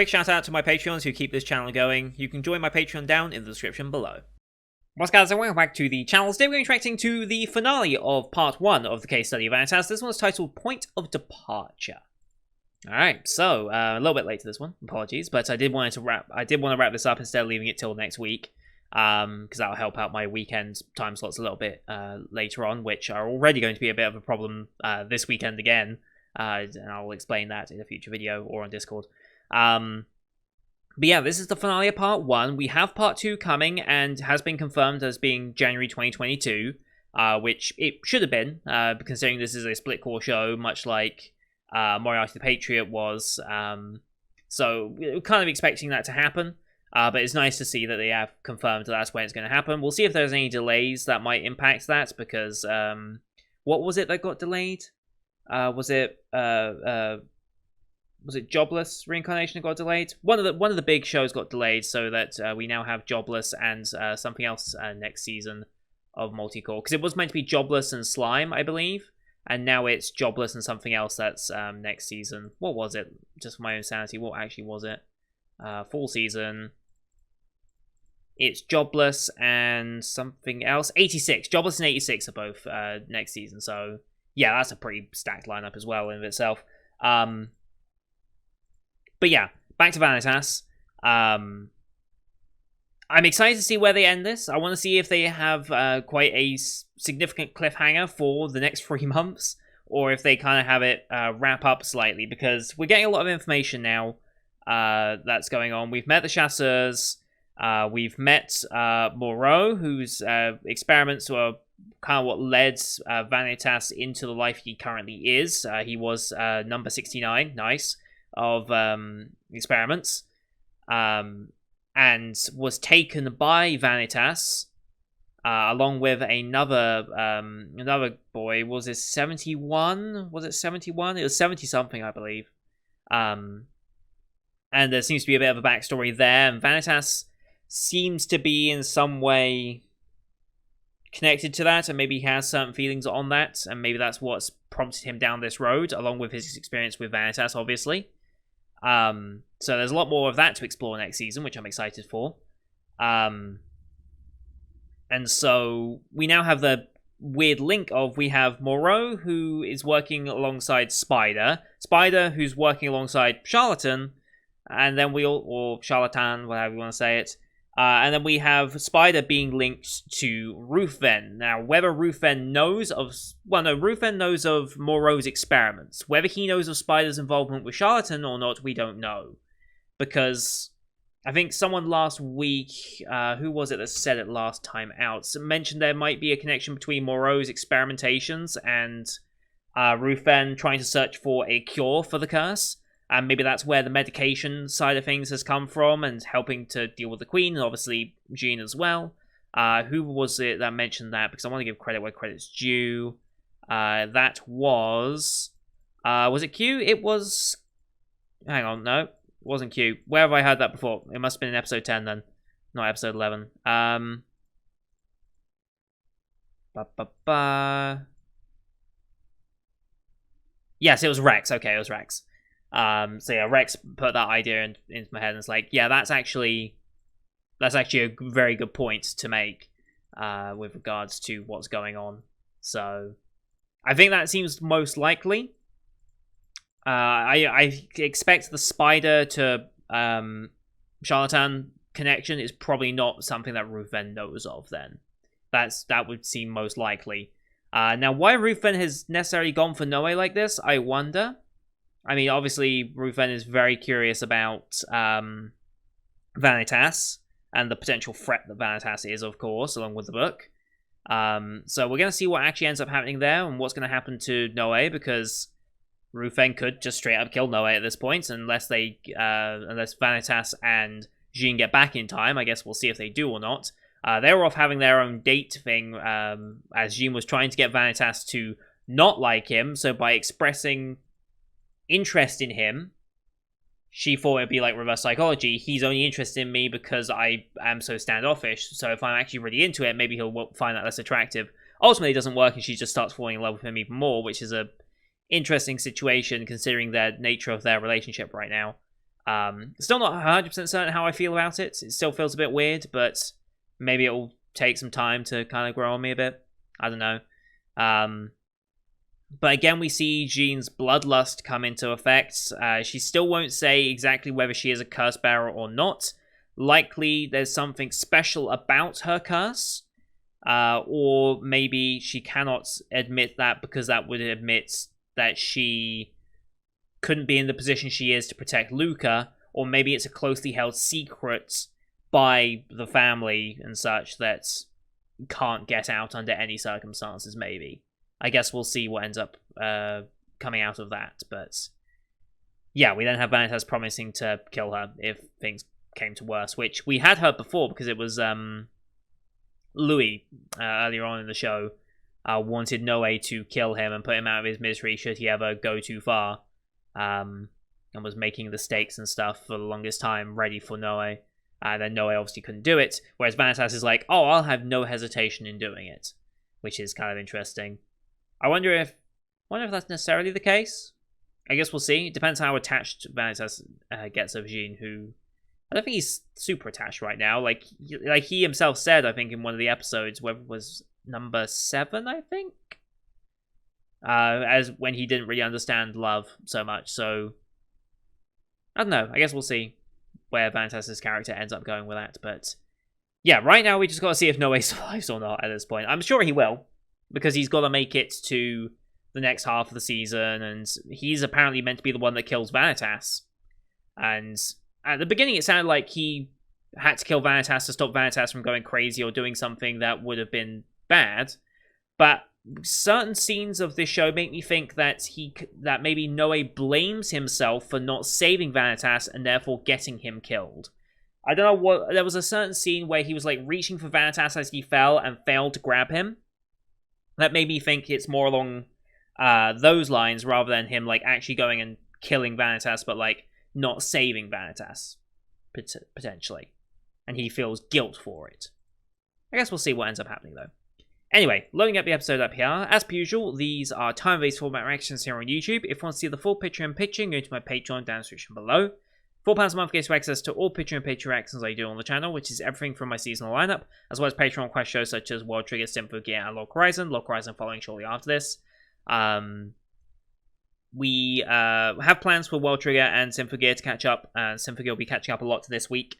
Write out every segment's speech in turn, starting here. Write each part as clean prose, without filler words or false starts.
Quick shout out to my Patreons who keep this channel going. You can join my Patreon down in the description below. What's guys, and welcome back to the channel. Today we're going to be reacting to the finale of part 1 of the case study of Vanitas. This one's titled Point of Departure. Alright, so a little bit late to this one, apologies, but I did want to wrap this up instead of leaving it till next week. Because that'll help out my weekend time slots a little bit later on, which are already going to be a bit of a problem this weekend again. And I'll explain that in a future video or on Discord. But yeah, this is the finale of part 1. We have part 2 coming and has been confirmed as being January 2022, which it should have been, considering this is a split core show, much like Moriarty the Patriot was. So we're kind of expecting that to happen. But it's nice to see that they have confirmed that that's when it's going to happen. We'll see if there's any delays that might impact that, because what was it that got delayed? Was it Jobless Reincarnation that got delayed? One of the big shows got delayed, so that we now have Jobless and something else next season of Multicore. Because it was meant to be Jobless and Slime, I believe, and now it's Jobless and something else that's next season. What was it? Just for my own sanity, what actually was it? Fall season. It's Jobless and something else. 86. Jobless and 86 are both next season. So, yeah, that's a pretty stacked lineup as well in of itself. But yeah, back to Vanitas. I'm excited to see where they end this. I want to see if they have quite a significant cliffhanger for the next 3 months, or if they kind of have it wrap up slightly, because we're getting a lot of information now that's going on. We've met the Chasseurs. We've met Moreau, whose experiments were kind of what led Vanitas into the life he currently is. He was number 69, nice, of experiments, and was taken by Vanitas along with another boy. Was it 71? Was it 71? It was 70-something, I believe. And there seems to be a bit of a backstory there, and Vanitas seems to be in some way connected to that, and maybe he has certain feelings on that, and maybe that's what's prompted him down this road, along with his experience with Vanitas, obviously. So there's a lot more of that to explore next season, which I'm excited for. And so we now have the weird link of, we have Moreau, who is working alongside Spider, who's working alongside Charlatan, and then or Charlatan, whatever you want to say it. And then we have Spider being linked to Ruthven. Now, whether Ruthven knows of... Well, no, Ruthven knows of Moreau's experiments. Whether he knows of Spider's involvement with Charlatan or not, we don't know. Because I think someone last week... who was it that said it last time out? Mentioned there might be a connection between Moreau's experimentations and Ruthven trying to search for a cure for the curse. And maybe that's where the medication side of things has come from, and helping to deal with the Queen, and obviously Jean as well. Who was it that mentioned that? Because I want to give credit where credit's due. That was it Q? It was... Hang on, no. It wasn't Q. Where have I heard that before? It must have been in episode 10 then. Not episode 11. Yes, it was Rex. Okay, it was Rex. So yeah, Rex put that idea into my head, and it's like, yeah, that's actually a very good point to make with regards to what's going on. So I think that seems most likely. I expect the Spider to Charlatan connection is probably not something that Ruthven knows of. Then that would seem most likely. Now, why Ruthven has necessarily gone for Noe like this, I wonder. I mean, obviously, Ruthven is very curious about Vanitas and the potential threat that Vanitas is, of course, along with the book. So we're going to see what actually ends up happening there, and what's going to happen to Noe, because Ruthven could just straight up kill Noe at this point, unless Vanitas and Jean get back in time. I guess we'll see if they do or not. They were off having their own date thing, as Jean was trying to get Vanitas to not like him, so by expressing interest in him, she thought it'd be like reverse psychology. He's only interested in me because I am so standoffish, so if I'm actually really into it, maybe he'll find that less attractive. Ultimately, it doesn't work, and she just starts falling in love with him even more, which is a interesting situation considering the nature of their relationship right now. Still not 100% certain how I feel about it. It still feels a bit weird, but maybe it'll take some time to kind of grow on me a bit. I don't know. But again, we see Jean's bloodlust come into effect. She still won't say exactly whether she is a curse bearer or not. Likely, there's something special about her curse. Or maybe she cannot admit that because that would admit that she couldn't be in the position she is to protect Luca. Or maybe it's a closely held secret by the family and such that can't get out under any circumstances, maybe. I guess we'll see what ends up coming out of that. But yeah, we then have Vanitas promising to kill her if things came to worse, which we had heard before because it was Louis earlier on in the show wanted Noe to kill him and put him out of his misery should he ever go too far, and was making the stakes and stuff for the longest time ready for Noe. And then Noe obviously couldn't do it, whereas Vanitas is like, oh, I'll have no hesitation in doing it, which is kind of interesting. I wonder if that's necessarily the case. I guess we'll see. It depends how attached Vanitas gets of Jean, who I don't think he's super attached right now. Like he himself said, I think in one of the episodes, whether it was number 7, I think, as when he didn't really understand love so much. So I don't know. I guess we'll see where Vanitas' character ends up going with that. But yeah, right now we just got to see if Noe survives or not at this point. I'm sure he will, because he's got to make it to the next half of the season, and he's apparently meant to be the one that kills Vanitas. And at the beginning, it sounded like he had to kill Vanitas to stop Vanitas from going crazy or doing something that would have been bad. But certain scenes of this show make me think that that maybe Noe blames himself for not saving Vanitas and therefore getting him killed. I don't know what. There was a certain scene where he was like reaching for Vanitas as he fell and failed to grab him. That made me think it's more along those lines rather than him like actually going and killing Vanitas, but like not saving Vanitas potentially, and he feels guilt for it. I guess we'll see what ends up happening though. Anyway, loading up the episode up here. As per usual, these are time-based format reactions here on YouTube. If you want to see the full picture in picture, go to my Patreon down in the description below. £4 a month gets you access to all picture in picture reactions I do on the channel, which is everything from my seasonal lineup, as well as Patreon quest shows such as World Trigger, Stunt, and Log Horizon following shortly after this. We have plans for World Trigger and Symphogear to catch up, and Symphogear will be catching up a lot this week,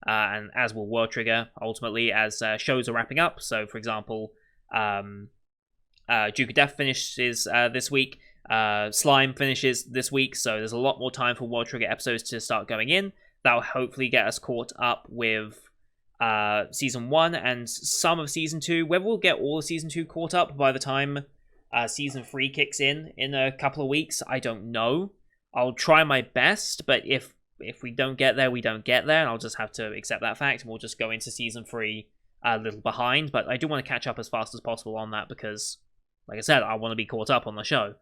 and as will World Trigger, ultimately, as shows are wrapping up. So, for example, Duke of Death finishes this week, Slime finishes this week, so there's a lot more time for World Trigger episodes to start going in. That'll hopefully get us caught up with Season 1 and some of Season 2. Whether we'll get all of Season 2 caught up by the time Season 3 kicks in a couple of weeks, I don't know. I'll try my best, but if we don't get there, we don't get there, and I'll just have to accept that fact, and we'll just go into Season 3 a little behind. But I do want to catch up as fast as possible on that because, like I said, I want to be caught up on the show.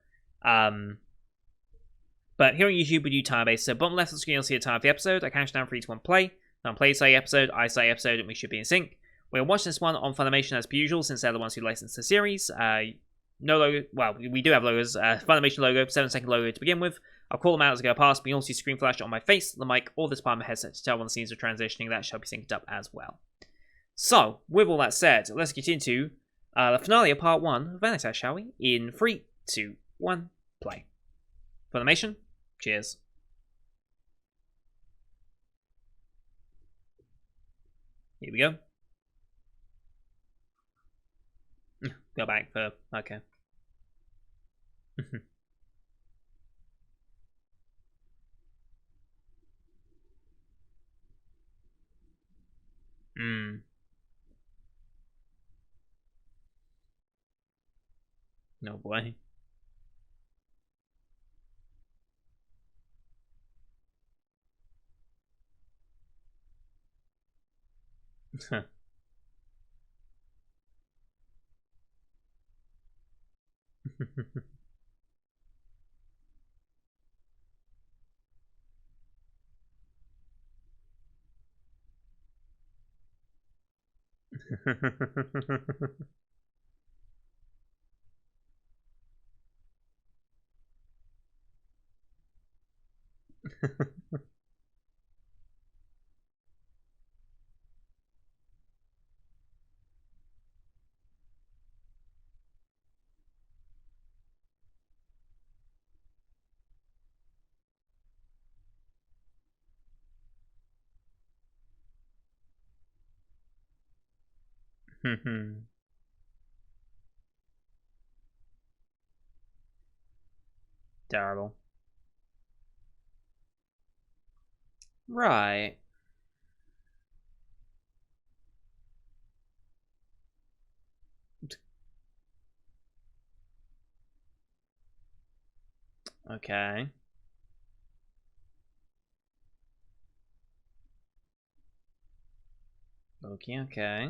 But here on YouTube, we do time-based, so bottom left of the screen, you'll see the time of the episode. I count down 3, 2, 1, play. Then play say episode, I say episode, and we should be in sync. We'll watch this one on Funimation as per usual, since they're the ones who license the series. No logo, well, we do have logos. Funimation logo, 7-second logo to begin with. I'll call them out as I go past, but you'll see screen flash on my face, the mic, or this part of my headset to tell when the scenes are transitioning. That shall be synced up as well. So, with all that said, let's get into the finale of part 1 of Vanitas, shall we? In 3, 2, 1, play. Funimation, cheers. Here we go. Go back for... okay. No boy. Terrible. Right. Okay. Okay, okay.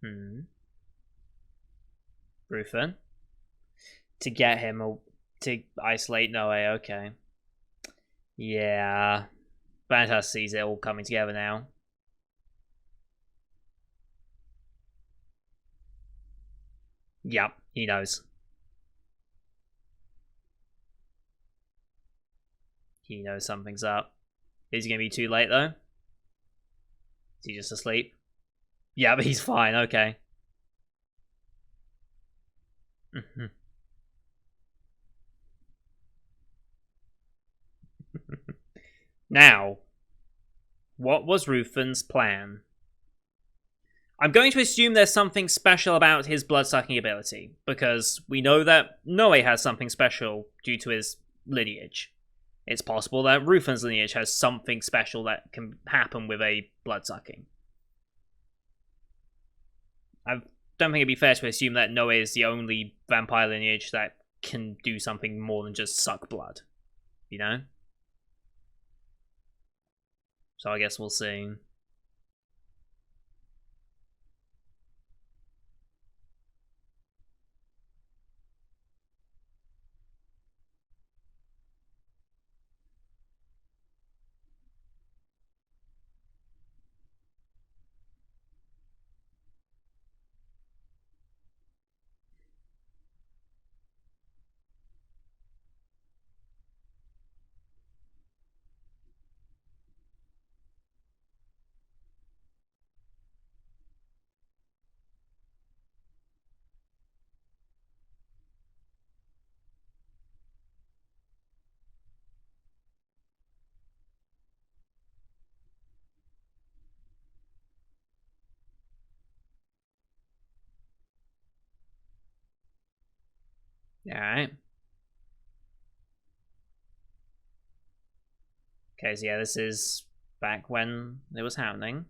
Hmm. Rufin. To get him to isolate Noe, okay. Yeah. Vanitas sees it all coming together now. Yep, he knows. He knows something's up. Is he gonna be too late though? Is he just asleep? Yeah, but he's fine, okay. Now, what was Rufin's plan? I'm going to assume there's something special about his blood-sucking ability, because we know that Noe has something special due to his lineage. It's possible that Rufin's lineage has something special that can happen with a blood-sucking. I don't think it'd be fair to assume that Noe is the only vampire lineage that can do something more than just suck blood. You know? So I guess we'll see. Alright. Okay, so yeah, this is back when it was happening.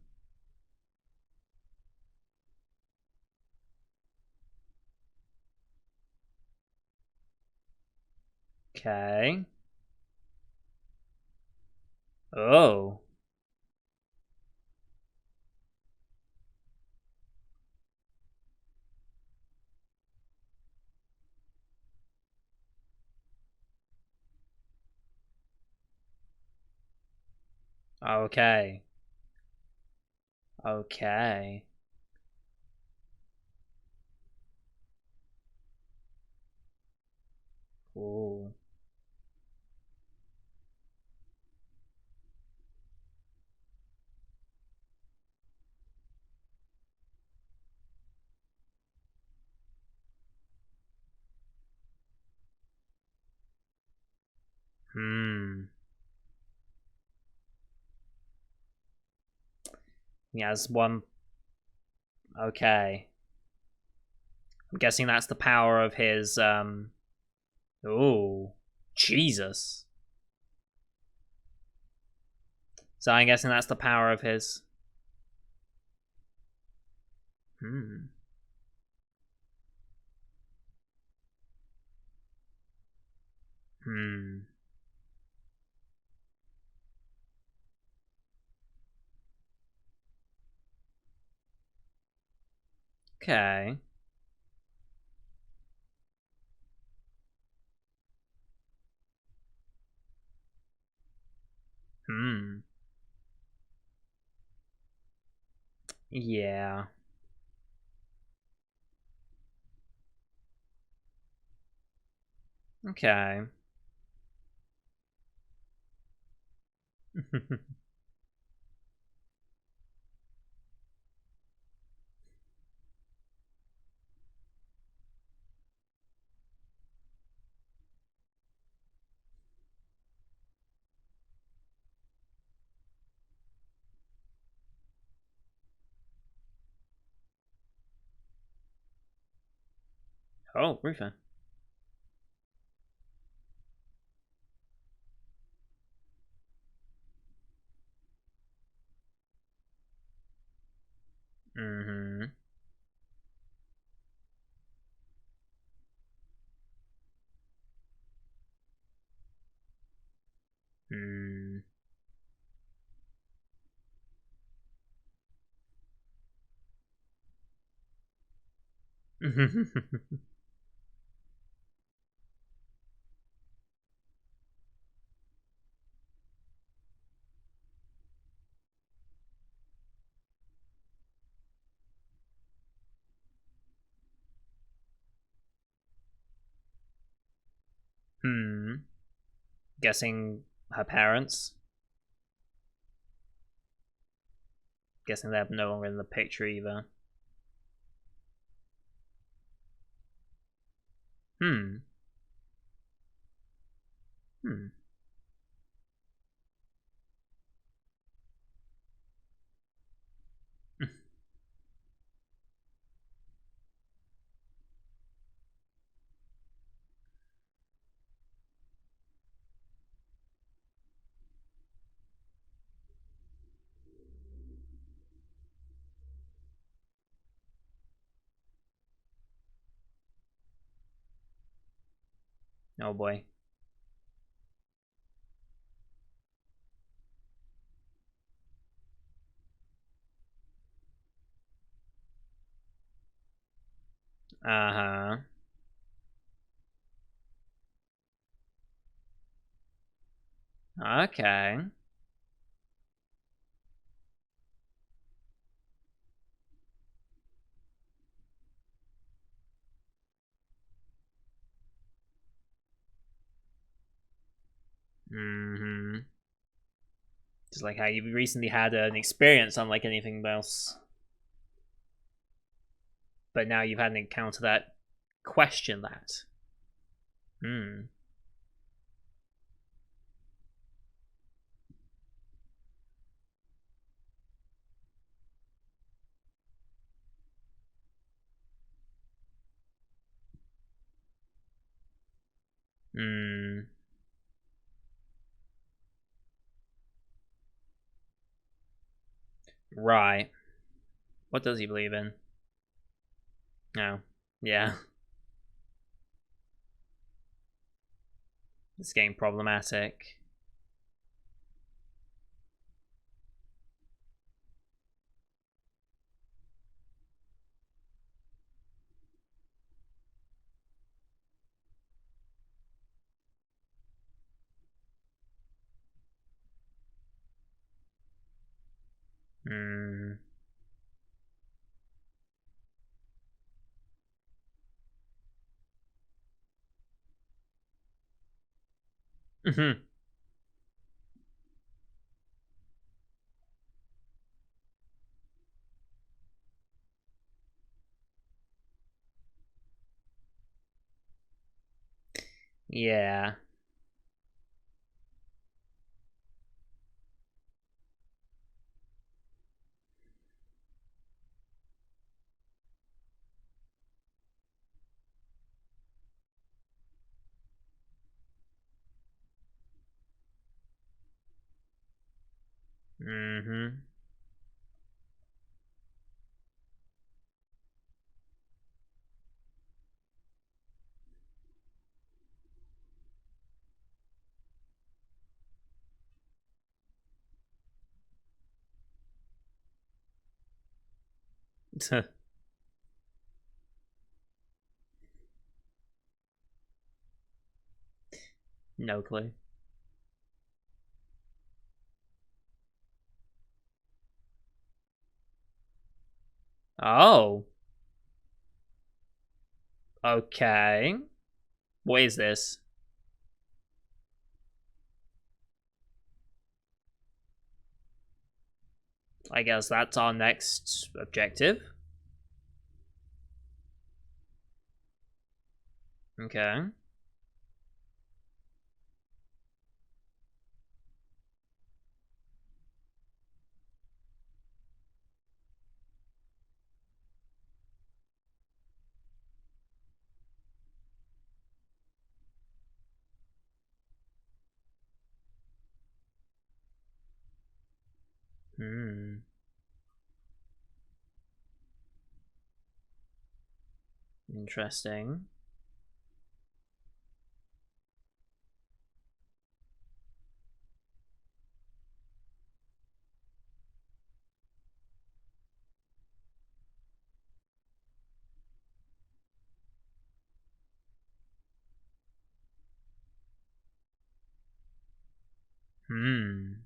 Okay. Oh. Okay. Okay. Ooh. Hmm. He has one. Okay. I'm guessing that's the power of his, Ooh. Jesus. So I'm guessing that's the power of his. Hmm. Hmm. Okay. Hmm. Yeah. Okay. Oh, Ruther. Mm-hmm. Mm. Hmm. Guessing her parents. Guessing they're no longer in the picture either. Hmm. Hmm. Oh boy. Uh huh. Okay. Mm-hmm. Just like how you recently had an experience unlike anything else, but now you've had an encounter that question that. Hmm. Hmm. Right. What does he believe in? No. Yeah. It's getting problematic. Hmm. Mm-hmm. Yeah. Mm-hmm. No clue. Oh. Okay. What is this? I guess that's our next objective. Okay. Hmm. Interesting. Hmm.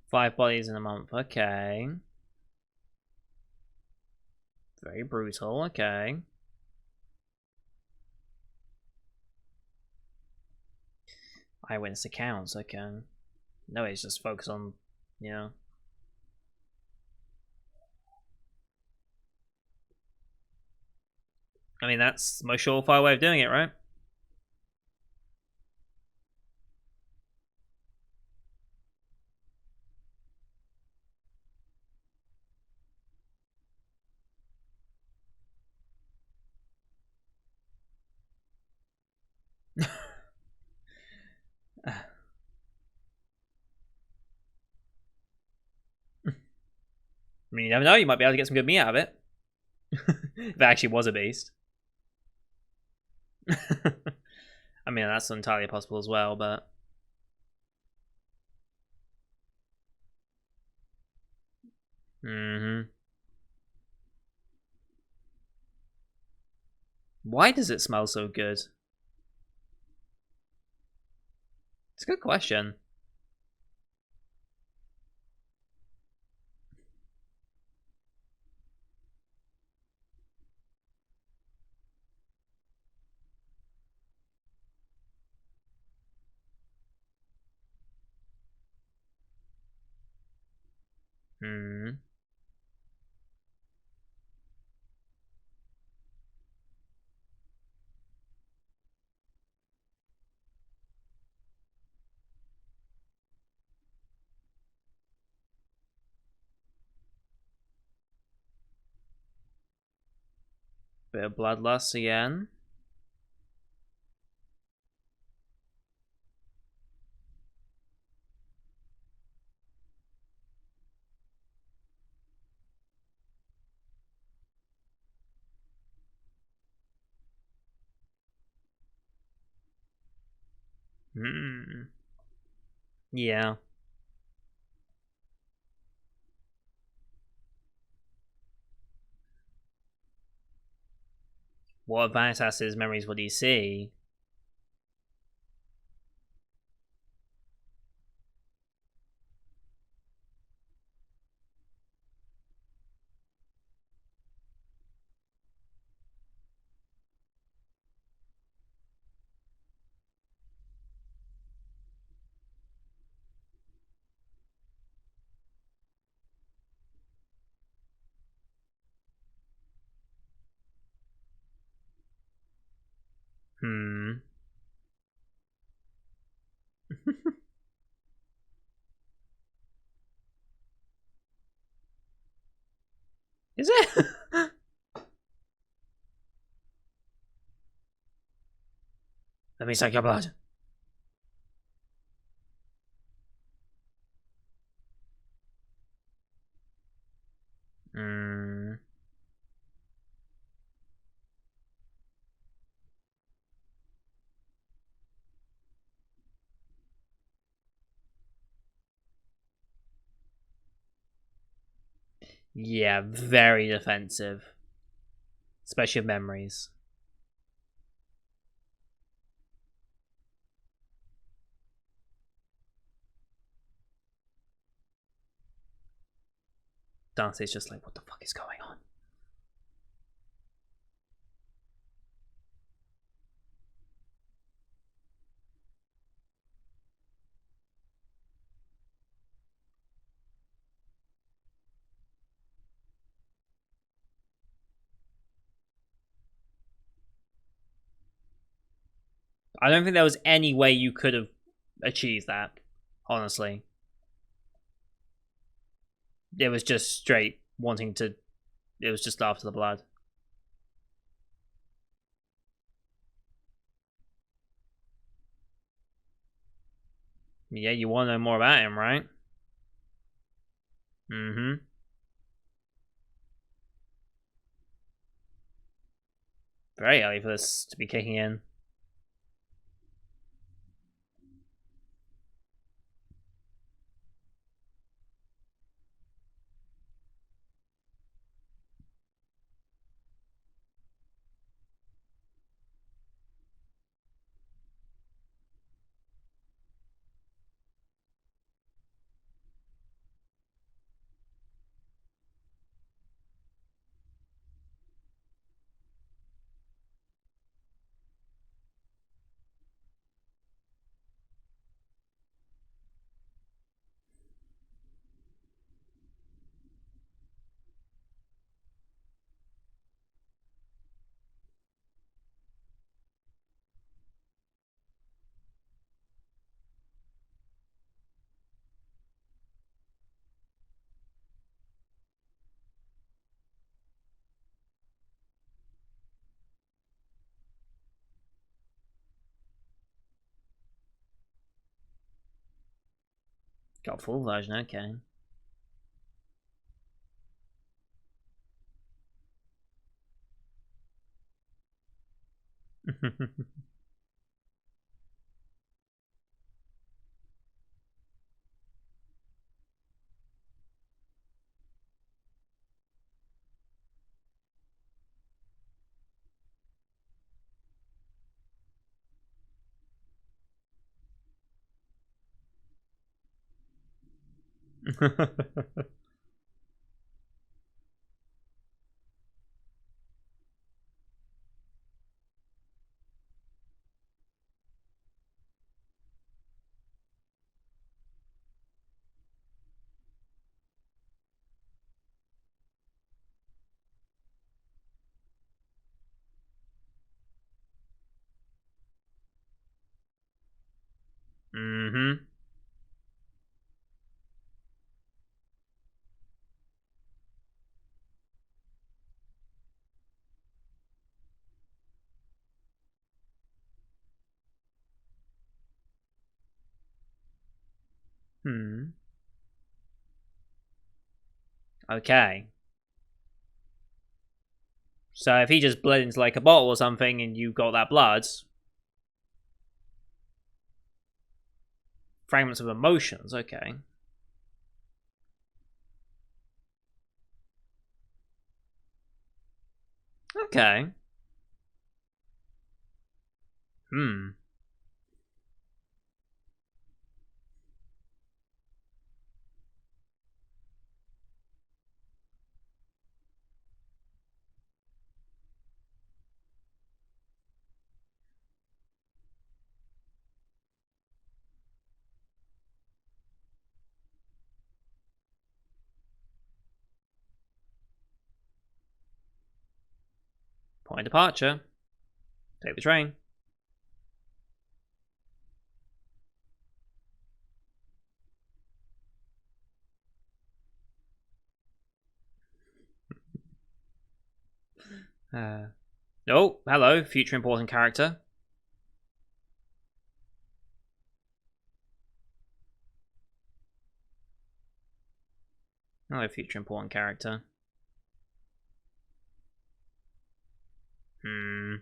5 bodies in a month. Okay. Very brutal. Okay. Eyewitness accounts. Okay. No, it's just focus on, yeah. I mean, that's the most surefire way of doing it, right? I mean, you never know. You might be able to get some good meat out of it. If it actually was a beast. I mean, that's entirely possible as well, but. Hmm. Why does it smell so good? It's a good question. Hmm. Bit of bloodlust again. Hmm. Yeah. What of Vanitas' memories would he see? Hmm. Is it? Let me suck your blood. Hmm. Yeah, very defensive. Especially of memories. Darcy's just like, what the fuck is going on? I don't think there was any way you could have achieved that, honestly. It was just straight wanting to... It was just after the blood. Yeah, you want to know more about him, right? Mm-hmm. Very early for this to be kicking in. Got full version, okay. Mm-hmm. Hmm. Okay. So if he just bled into like a bottle or something and you got that blood, fragments of emotions, okay. Okay. Hmm. Point of departure. Take the train. Oh, hello, future important character. Hello, future important character. Hmm.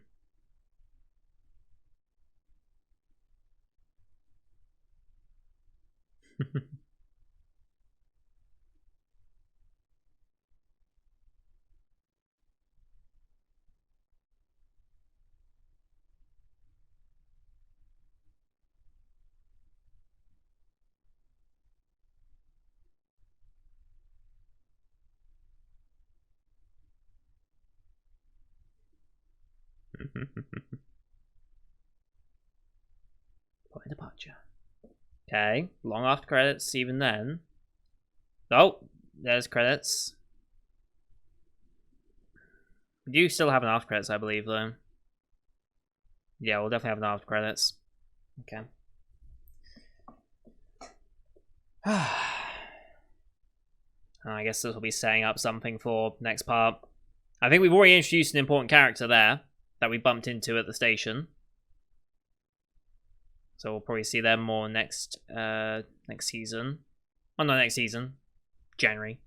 Point of departure. Okay, long after credits, even then. Oh, there's credits. We do still have an after credits, I believe, though. Yeah, we'll definitely have an after credits. Okay. I guess this will be setting up something for next part. I think we've already introduced an important character there that we bumped into at the station. So we'll probably see them more next season. Oh, not next season. January.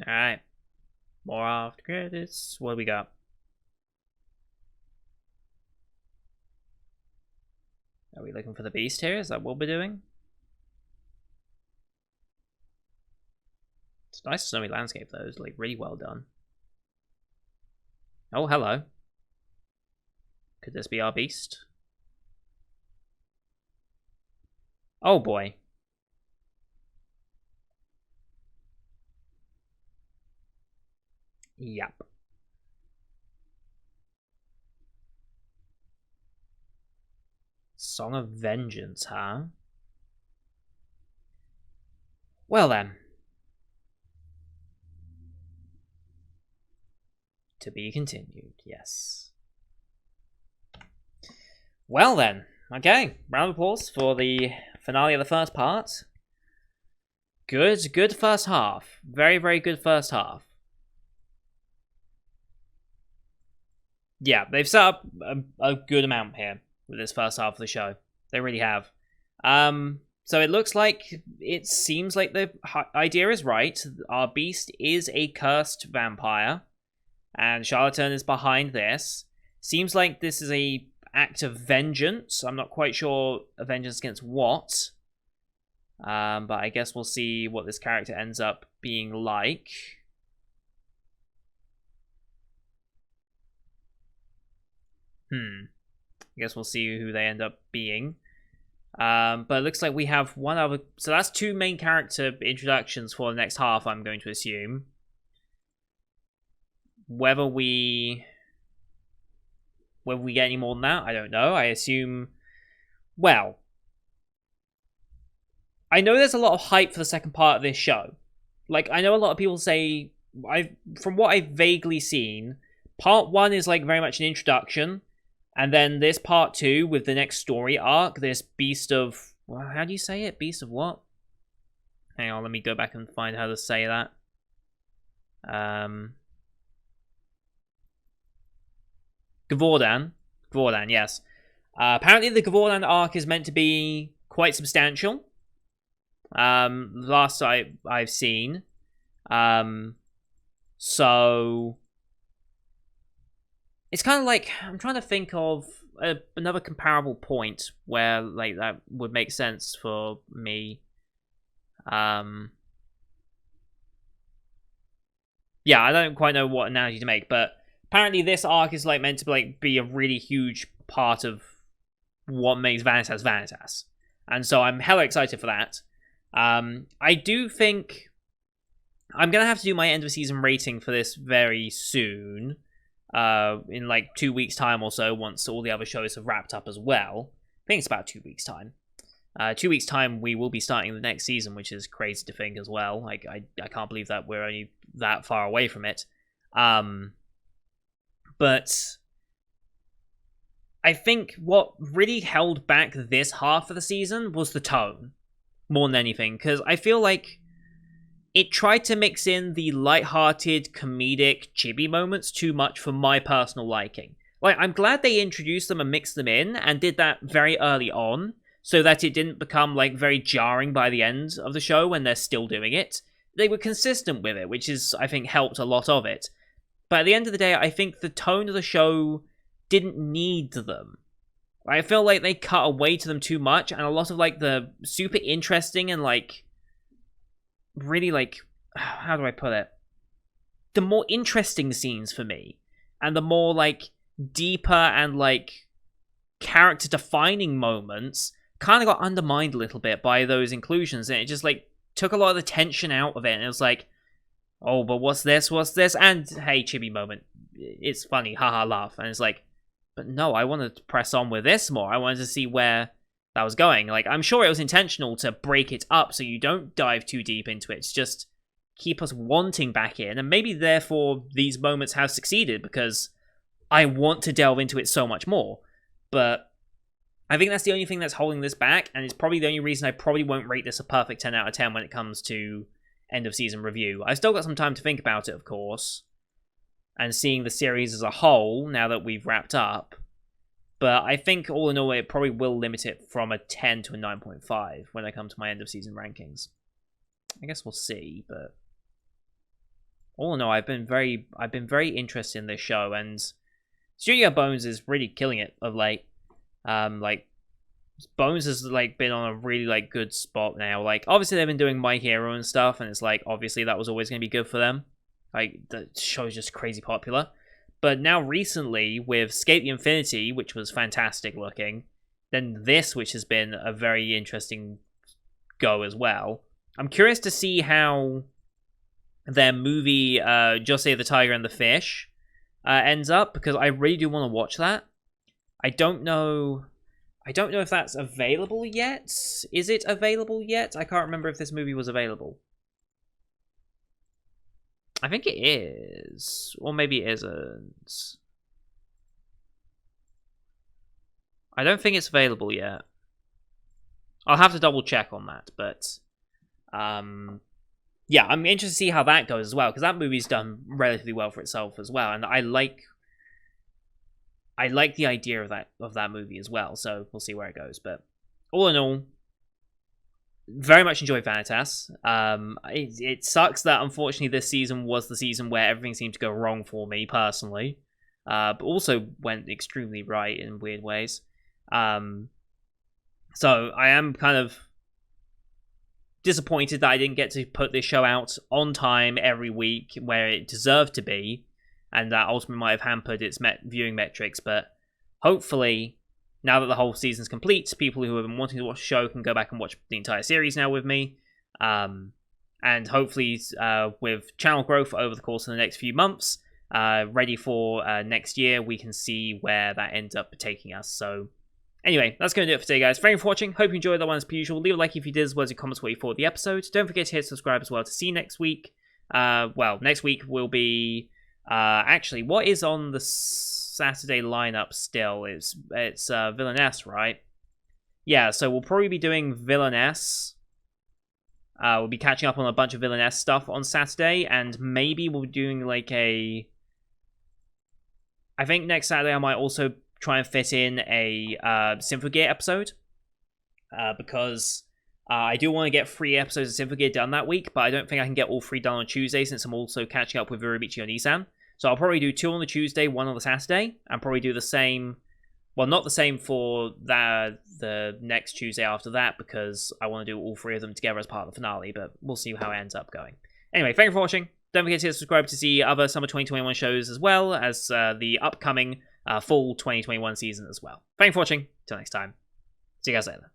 Alright. More after credits. What do we got? Are we looking for the beast here? Is that what we're doing? It's a nice snowy landscape though. It's like really well done. Oh, hello. Could this be our beast? Oh boy. Yep. Song of Vengeance, huh? Well then. To be continued, yes. Well then. Okay, round of applause for the finale of the first part. Good first half. Very, very good first half. Yeah, they've set up a good amount here with this first half of the show. They really have. So it seems like the idea is right. Our beast is a cursed vampire, and Charlatan is behind this. Seems like this is a act of vengeance. I'm not quite sure a vengeance against what. But I guess we'll see what this character ends up being like. I guess we'll see who they end up being. But it looks like we have one other... So that's two main character introductions for the next half, I'm going to assume. Whether we get any more than that, I don't know. I assume... Well... I know there's a lot of hype for the second part of this show. Like, I know a lot of people say... From what I've vaguely seen, part 1 is like very much an introduction. And then this part 2 with the next story arc, this beast of... Well, how do you say it? Beast of what? Hang on, let me go back and find how to say that. Gavaudan. Gavaudan, yes. Apparently the Gavaudan arc is meant to be quite substantial. Last I've seen. So... It's kind of like, I'm trying to think of another comparable point where like that would make sense for me. Yeah, I don't quite know what analogy to make, but apparently this arc is like meant to like be a really huge part of what makes Vanitas Vanitas. And so I'm hella excited for that. I do think I'm going to have to do my end of season rating for this very soon. In like 2 weeks' time or so, once all the other shows have wrapped up as well. I think it's about 2 weeks' time. 2 weeks' time, we will be starting the next season, which is crazy to think as well. Like, I can't believe that we're only that far away from it. But I think what really held back this half of the season was the tone, more than anything, because I feel like it tried to mix in the light-hearted, comedic, chibi moments too much for my personal liking. Like, I'm glad they introduced them and mixed them in, and did that very early on, so that it didn't become like very jarring by the end of the show when they're still doing it. They were consistent with it, which is, I think, helped a lot of it. But at the end of the day, I think the tone of the show didn't need them. I feel like they cut away to them too much, and a lot of like the super interesting and like really like, how do I put it? The more interesting scenes for me, and the more like deeper and like character defining moments kind of got undermined a little bit by those inclusions, and it just like took a lot of the tension out of it, and it was like, oh, but what's this, and hey, chibi moment, it's funny, haha, laugh, and it's like, but no, I wanted to press on with this more. I wanted to see where that was going. Like, I'm sure it was intentional to break it up so you don't dive too deep into it. It's just keep us wanting back in, and maybe therefore these moments have succeeded because I want to delve into it so much more. But I think that's the only thing that's holding this back, and it's probably the only reason I probably won't rate this a perfect 10 out of 10 when it comes to end of season review. I've still got some time to think about it, of course, and seeing the series as a whole now that we've wrapped up. But I think all in all, it probably will limit it from a 10 to a 9.5 when I come to my end of season rankings. I guess we'll see, but all in all, I've been very interested in this show, and Studio Bones is really killing it of late. Like, Bones has like been on a really like good spot now. Like, obviously they've been doing My Hero and stuff, and it's like obviously that was always going to be good for them. Like, the show's just crazy popular. But now recently with Escape the Infinity, which was fantastic looking, then this, which has been a very interesting go as well. I'm curious to see how their movie José the Tiger and the Fish ends up, because I really do want to watch that. I don't know if that's available yet. Is it available yet? I can't remember if this movie was available. I think it is. Or maybe it isn't. I don't think it's available yet. I'll have to double check on that, but yeah, I'm interested to see how that goes as well, because that movie's done relatively well for itself as well, and I like the idea of that movie as well, so we'll see where it goes. But all in all, very much enjoyed Vanitas. It sucks that unfortunately this season was the season where everything seemed to go wrong for me personally, but also went extremely right in weird ways. So I am kind of disappointed that I didn't get to put this show out on time every week where it deserved to be, and that ultimately might have hampered its viewing metrics. But hopefully, now that the whole season's complete, people who have been wanting to watch the show can go back and watch the entire series now with me. And hopefully, with channel growth over the course of the next few months, ready for next year, we can see where that ends up taking us. So anyway, that's going to do it for today, guys. Thank you for watching. Hope you enjoyed that one as per usual. Leave a like if you did, as well as your comments what you thought of the episode. Don't forget to hit subscribe as well to see next week. Well, next week will be... actually, what is on the Saturday lineup still? It's Villainess, right? Yeah, so we'll probably be doing Villainess. We'll be catching up on a bunch of Villainess stuff on Saturday, and maybe we'll be doing like a... I think next Saturday I might also try and fit in a Symphogear episode, because I do want to get 3 episodes of Symphogear done that week, but I don't think I can get all 3 done on Tuesday since I'm also catching up with Urubichi on Isan. So I'll probably do 2 on the Tuesday, 1 on the Saturday, and probably do the same... Well, not the same for the next Tuesday after that, because I want to do all 3 of them together as part of the finale, but we'll see how it ends up going. Anyway, thank you for watching. Don't forget to subscribe to see other Summer 2021 shows, as well as the upcoming fall 2021 season as well. Thank you for watching. Till next time. See you guys later.